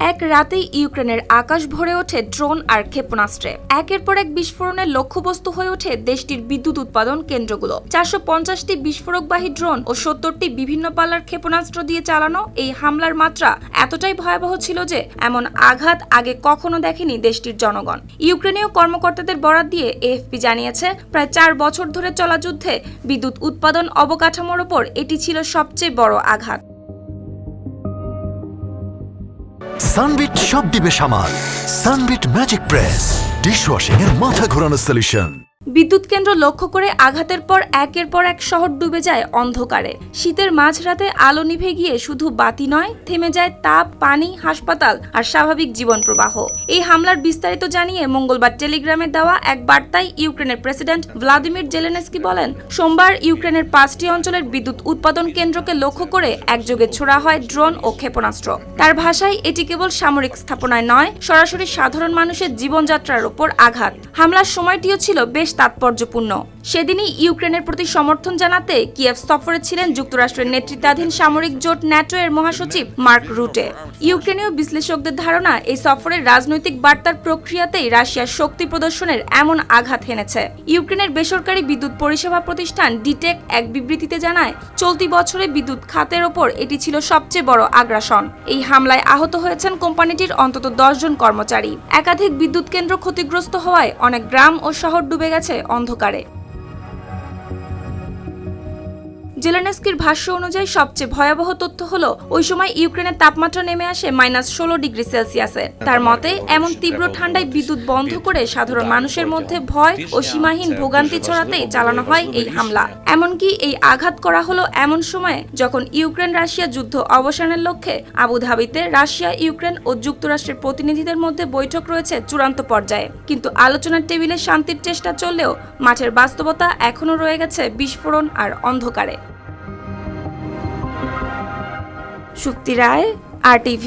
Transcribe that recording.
এক রাতেই ইউক্রেনের আকাশ ভরে ওঠে ড্রোন আর ক্ষেপণাস্ত্রে। একের পর এক বিস্ফোরণের লক্ষ্যবস্তু হয়ে ওঠে দেশটির বিদ্যুৎ উৎপাদন কেন্দ্রগুলো। 450টি বিস্ফোরকবাহী ড্রোন ও 70টি বিভিন্ন পাল্লার ক্ষেপণাস্ত্র দিয়ে চালানো এই হামলার মাত্রা এতটাই ভয়াবহ ছিল যে এমন আঘাত আগে কখনো দেখেনি দেশটির জনগণ। ইউক্রেনীয় কর্মকর্তাদের বরাত দিয়ে এএফপি জানিয়েছে, প্রায় 4 বছর ধরে চলা যুদ্ধে বিদ্যুৎ উৎপাদন অবকাঠামোর ওপর এটি ছিল সবচেয়ে বড় আঘাত। সানবিট সব দিবে সামাল। সানবিট ম্যাজিক প্রেস ডিশওয়াশিং এর মাথা ঘোরানো সলিউশন। বিদ্যুৎ কেন্দ্র লক্ষ্য করে আঘাতের পর একের পর এক শহর ডুবে যায় অন্ধকারে। শীতের মাঝরাতে আলো নিভে গিয়ে শুধু বাতি নয়, থেমে যায় তাপ, পানি, হাসপাতাল আর স্বাভাবিক জীবন প্রবাহ। এই হামলার বিস্তারিত জানিয়ে মঙ্গলবার টেলিগ্রামে দেওয়া এক বার্তায় ইউক্রেনের প্রেসিডেন্ট ভ্লাদিমির জেলেনস্কি বলেন, সোমবার ইউক্রেনের 5টি অঞ্চলের বিদ্যুৎ উৎপাদন কেন্দ্রকে লক্ষ্য করে একযোগে ছোড়া হয় ড্রোন ও ক্ষেপণাস্ত্র। তার ভাষায় এটি কেবল সামরিক স্থাপনায় নয়, সরাসরি সাধারণ মানুষের জীবনযাত্রার ওপর আঘাত। হামলার সময়টিও ছিল বেশ তাৎপর্যপূর্ণ। সেদিনই ইউক্রেনের প্রতি সমর্থন জানাতে কিয়েভ সফরে ছিলেন যুক্তরাষ্ট্রের নেতৃত্বাধীন সামরিক জোট ন্যাটো এর মহাসচিব মার্ক রুটে। ইউক্রেনীয় বিশ্লেষকদের ধারণা, এই সফরের রাজনৈতিক বার্তার প্রক্রিয়াতেই রাশিয়ার শক্তি প্রদর্শনের এমন আঘাত হেনেছে। ইউক্রেনের বেসরকারি বিদ্যুৎ পরিষেবা প্রতিষ্ঠান ডিটেক এক বিবৃতিতে জানায়, চলতি বছরে বিদ্যুৎ খাতের ওপর এটি ছিল সবচেয়ে বড় আগ্রাসন। এই হামলায় আহত হয়েছেন কোম্পানিটির অন্তত 10 জন কর্মচারী। একাধিক বিদ্যুৎ কেন্দ্র ক্ষতিগ্রস্ত হওয়ায় অনেক গ্রাম ও শহর ডুবে গেছে অন্ধকারে। জেলেনস্কির ভাষ্য অনুযায়ী সবচেয়ে ভয়াবহ তথ্য হলো, ওই সময় ইউক্রেনের তাপমাত্রা নেমে আসে -16 ডিগ্রি সেলসিয়াসে। তার মতে, এমন তীব্র ঠান্ডায় বিদ্যুৎ বন্ধ করে সাধারণ মানুষের মধ্যে ভয় ও সীমাহীন ভোগান্তি ছড়াতেই চালানো হয় এই হামলা। এমনকি এই আঘাত করা হলো এমন সময়ে যখন ইউক্রেন রাশিয়া যুদ্ধ অবসানের লক্ষ্যে আবুধাবিতে রাশিয়া, ইউক্রেন ও যুক্তরাষ্ট্রের প্রতিনিধিদের মধ্যে বৈঠক রয়েছে চূড়ান্ত পর্যায়ে। কিন্তু আলোচনার টেবিলে শান্তির চেষ্টা চললেও মাঠের বাস্তবতা এখনো রয়ে গেছে বিস্ফোরণ আর অন্ধকারে। শুক্তি রায়, RTV।